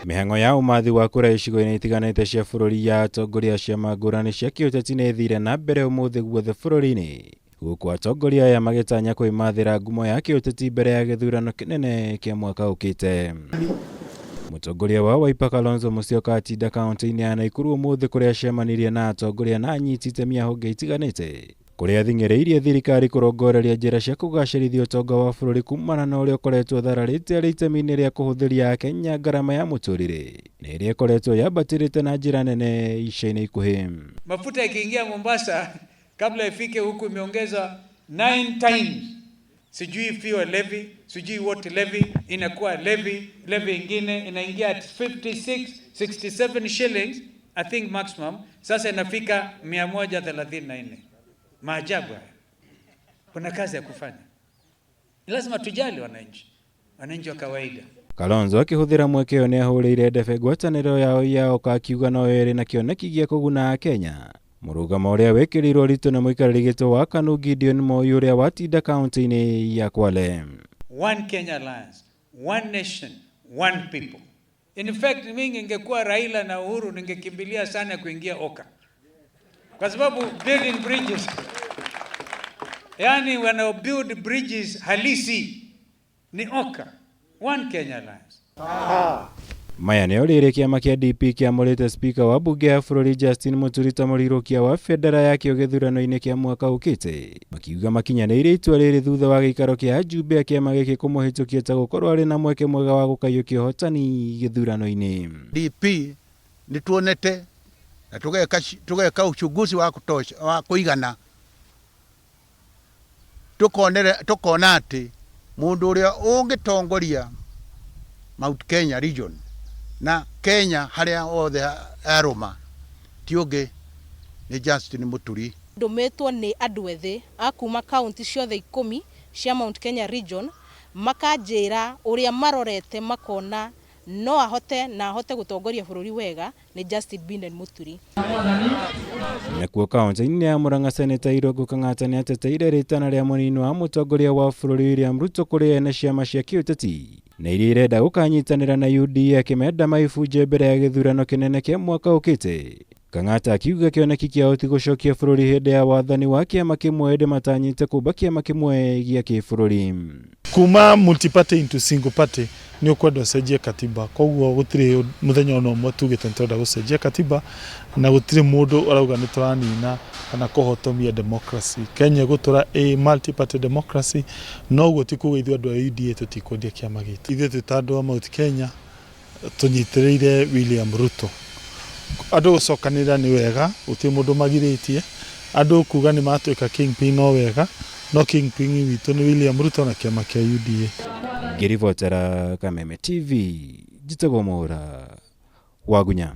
Mihango ya umathi wa kura icigo-inĩ itiganite cia bũrũri ya atongoria ciama ngũrani cia kĩũteti nĩ ithire na mbere ũmũthĩ guothe bũrũri-inĩ, gũkũ atongoria aya magĩtanya kwĩmathĩra ngumo ya kĩũteti mbere ya gĩthurano kĩnene kĩa mwaka ũkĩte. Mutongoria wa Wiper Kalonzo Musyoka atinda kaunti-inĩ ya Naikuru ũmũthĩ kũrĩa acemanirie na atongoria na anyiti itemi a honge itiganite, kũrĩa athing'ĩrĩirie thirikari kũrongoreria njĩra cia kũgacĩrithia ũtonga wa bũrũri kumana na ũrĩa ũkoretwo thararĩte arĩ itemi-inĩ rĩa kũhũthĩria Kenya ngarama ya mũtũrĩre na ĩrĩa ĩkoretwo yambatĩrĩte na njĩra nene ica-inĩ ikuhĩ. Mafuta ikiingia Mombasa kabla ifike huku imeongeza 9 times. Sijui fuel levy, sijui water levy, inakuwa levy ingine inaingia at 56, 67 shillings, I think maximum. Sasa inafika 134. Maajabu haya. Kuna kazi ya kufanya. Lazima tujali wananchi wa kawaida. Kalonzo akĩhũthĩra mweke ũyũ nĩ ahũrĩire ndebe ngwatanĩro yao akiuga no ĩrĩ na kĩoneki gĩa kũguna Kenya. Mũrũgamo ũrĩa wĩkĩrĩirwo ritũ na mũikarĩri gĩtĩ wa KANU Gideon Moi ũrĩa watinda kaunti-inĩ ya Kwale. One Kenya Alliance, one nation, one people. In fact, mimi ningekuwa Raila na Uhuru ningekimbilia sana kuingia Oka. Kwa sababu building bridges. Yani wana build bridges halisi ni Oka. One Kenya Alliance. Maya nĩ orĩire kĩama kĩa DP kĩamũrĩte spika wa bunge ya bũrũri Justin Mũturi ta mũrirũkia wa bendera yakĩo gĩthurano-inĩ kĩa mwaka ũkĩte, makiuga makinyanĩire itua rĩrĩ thutha wa gĩikaro kĩa ajumbe a kĩama gĩkĩ kũmũhĩtũkia ta gũkorwo arĩ na mweke mwega wa gũkaiũkia ũhotani gĩthurano-inĩ. DP nĩ tuonete na tugeka uchunguzi wa kutosha wa kuigana, tukona atĩ mũndũ ũrĩa ũngĩtongoria Mount Kenya region na Kenya harĩa othe aroma ti ũngĩ nĩ Justin Mũturi. Ndũmĩtwo nĩ andũ ethĩ a kuma kaunti ciothe 10 cia Mount Kenya region makanjĩra ũrĩa marorete makona no ahote gũtongoria bũrũri wega nĩ Justin Mũturi. Nakuo kaunti-inĩ ya Murang'a Seneta Irũngũ Kang'ata nĩ ateteire rĩtana rĩa mũnini wa mũtongoria wa bũrũri William Ruto kũrĩ ene ciama cia kĩũteti na iria irenda gũkanyitanĩra na UDA akĩmenda maibunje mbere ya gĩthurano kĩnene kĩa mwaka ũkĩte. Kang'ata akiuga kĩoneki kĩao ti gũcokia bũrũri hĩndĩ ya wathani wa kĩama kĩmwe ĩndĩ matanyĩte kũmba kĩama kĩmwe gĩa kĩbũrũri. Kuma multi-party into single party nĩ ũkwenda ũcenjie katiba, koguo gũtirĩ mũthenya ona ũmwe tugĩte nĩtũrenda gũcenjia katiba na gũtirĩ mũndũ arauga nĩ tũranina kana kũhotomia democracy. Kenya gũtũra a multi-party democracy, no ũguo ti kuuga ithuĩ andũ a UDA tũtikwendia kĩama gitũ. Ithuĩ twĩ ta andũ a Mount Kenya tũnyitĩrĩire William Ruto. Andũ gũcokanĩrĩra nĩ wega, gũtirĩ mũndũ magirĩtie. Andũ kuuga nĩ matuĩka kingpin no wega, no kingpin witũ nĩ William Ruto na kĩama kĩa UDA. Ngĩribotera Kameme TV, njĩtagwo Mwaura wa Gunya.